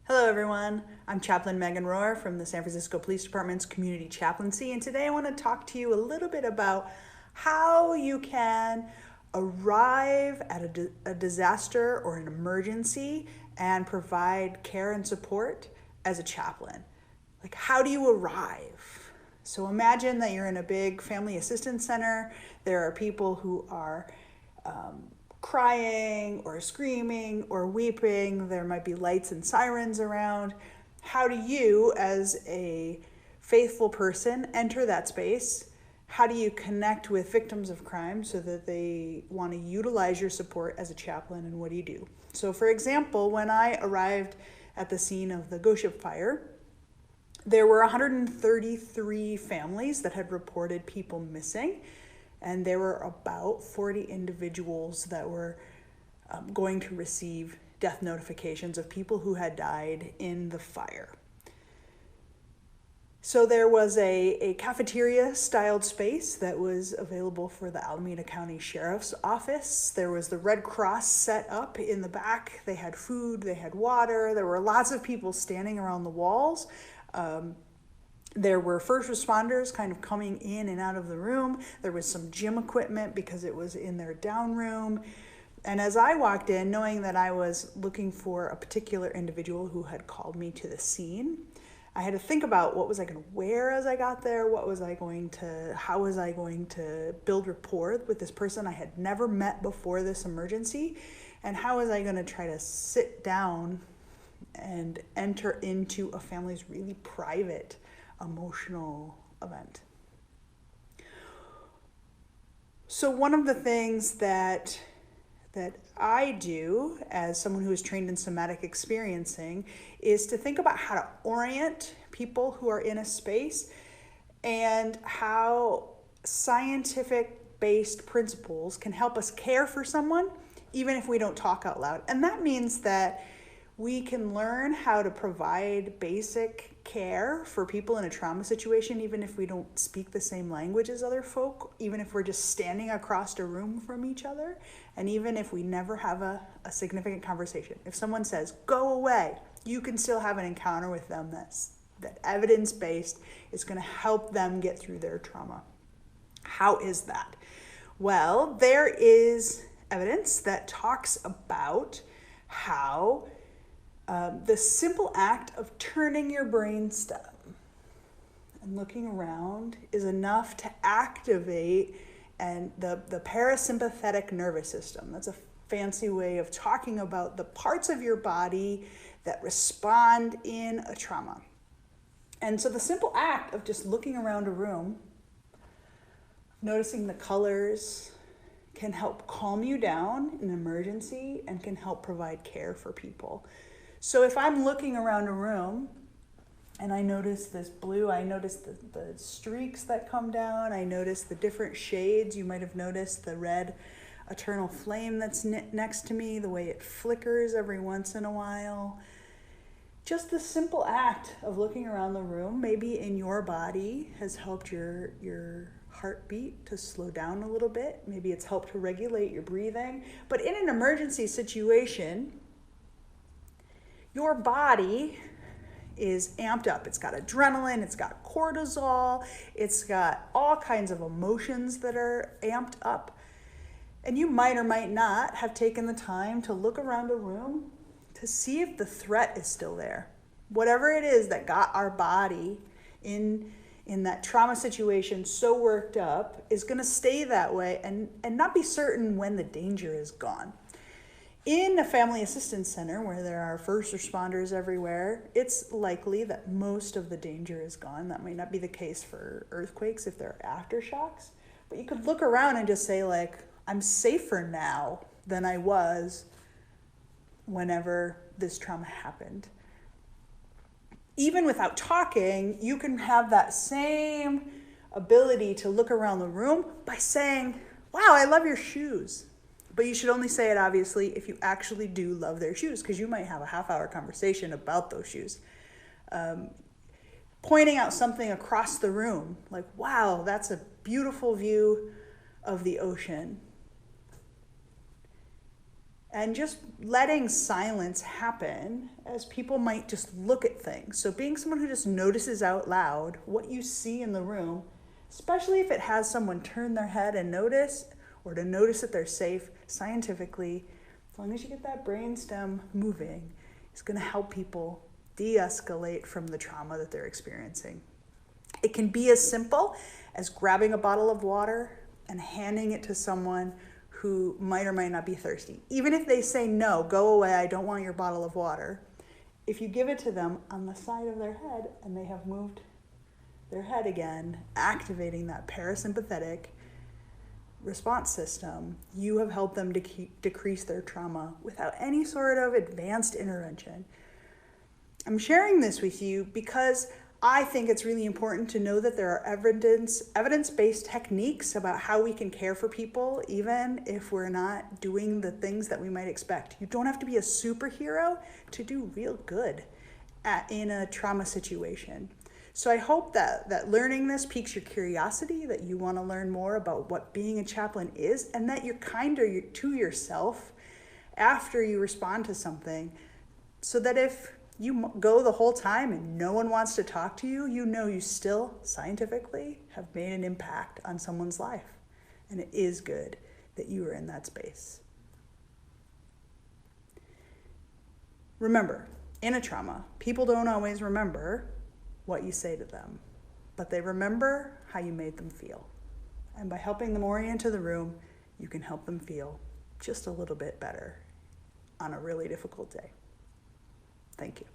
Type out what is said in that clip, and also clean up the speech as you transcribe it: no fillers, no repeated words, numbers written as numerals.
Hello everyone, I'm Chaplain Megan Rohr from the San Francisco Police Department's Community Chaplaincy, and today I want to talk to you a little bit about how you can arrive at a disaster or an emergency and provide care and support as a chaplain. Like, how do you arrive? So imagine that you're in a big family assistance center. There are people who are crying or screaming or weeping. There might be lights and sirens around. How do you, as a faithful person, enter that space? How do you connect with victims of crime so that they want to utilize your support as a chaplain, and what do you do? So for example, when I arrived at the scene of the Ghost Ship fire, there were 133 families that had reported people missing, and there were about 40 individuals that were going to receive death notifications of people who had died in the fire. So there was a cafeteria-styled space that was available for the Alameda County Sheriff's Office. There was the Red Cross set up in the back. They had food, they had water. There were lots of people standing around the walls. There were first responders kind of coming in and out of the room. There was some gym equipment because it was in their down room. And as I walked in, knowing that I was looking for a particular individual who had called me to the scene, I had to think about what was I going to wear as I got there, how was I going to build rapport with this person I had never met before this emergency, and how was I going to try to sit down and enter into a family's really private emotional event. So one of the things that I do as someone who is trained in somatic experiencing is to think about how to orient people who are in a space and how scientific-based principles can help us care for someone even if we don't talk out loud. And that means that we can learn how to provide basic care for people in a trauma situation, even if we don't speak the same language as other folk, even if we're just standing across a room from each other, and even if we never have a significant conversation. If someone says, go away, you can still have an encounter with them that evidence-based is going to help them get through their trauma. How is that? Well, there is evidence that talks about how the simple act of turning your brainstem and looking around is enough to activate the parasympathetic nervous system. That's a fancy way of talking about the parts of your body that respond in a trauma. And so the simple act of just looking around a room, noticing the colors, can help calm you down in an emergency and can help provide care for people. So if I'm looking around a room and I notice this blue, I notice the streaks that come down, I notice the different shades. You might have noticed the red eternal flame that's next to me, the way it flickers every once in a while. Just the simple act of looking around the room, maybe in your body, has helped your heartbeat to slow down a little bit. Maybe it's helped to regulate your breathing. But in an emergency situation, your body is amped up. It's got adrenaline, it's got cortisol, it's got all kinds of emotions that are amped up. And you might or might not have taken the time to look around a room to see if the threat is still there. Whatever it is that got our body in that trauma situation so worked up is going to stay that way and not be certain when the danger is gone. In a family assistance center where there are first responders everywhere, it's likely that most of the danger is gone. That might not be the case for earthquakes if there are aftershocks, but you could look around and just say, like, I'm safer now than I was whenever this trauma happened. Even without talking, you can have that same ability to look around the room by saying, wow, I love your shoes. But you should only say it, obviously, if you actually do love their shoes, because you might have a half-hour conversation about those shoes. Pointing out something across the room, like, wow, that's a beautiful view of the ocean. and just letting silence happen as people might just look at things. So being someone who just notices out loud what you see in the room, especially if it has someone turn their head and notice, or to notice that they're safe scientifically, as long as you get that brainstem moving, it's going to help people de-escalate from the trauma that they're experiencing. It can be as simple as grabbing a bottle of water and handing it to someone who might or might not be thirsty. Even if they say, no, go away, I don't want your bottle of water. If you give it to them on the side of their head and they have moved their head again, activating that parasympathetic response system, you have helped them decrease their trauma without any sort of advanced intervention. I'm sharing this with you because I think it's really important to know that there are evidence-based techniques about how we can care for people, even if we're not doing the things that we might expect. You don't have to be a superhero to do real good in a trauma situation. So I hope that learning this piques your curiosity, that you want to learn more about what being a chaplain is, and that you're kinder to yourself after you respond to something, so that if you go the whole time and no one wants to talk to you, you know you still scientifically have made an impact on someone's life. And it is good that you are in that space. Remember, in a trauma, people don't always remember what you say to them, but they remember how you made them feel. And by helping them orient to the room, you can help them feel just a little bit better on a really difficult day. Thank you.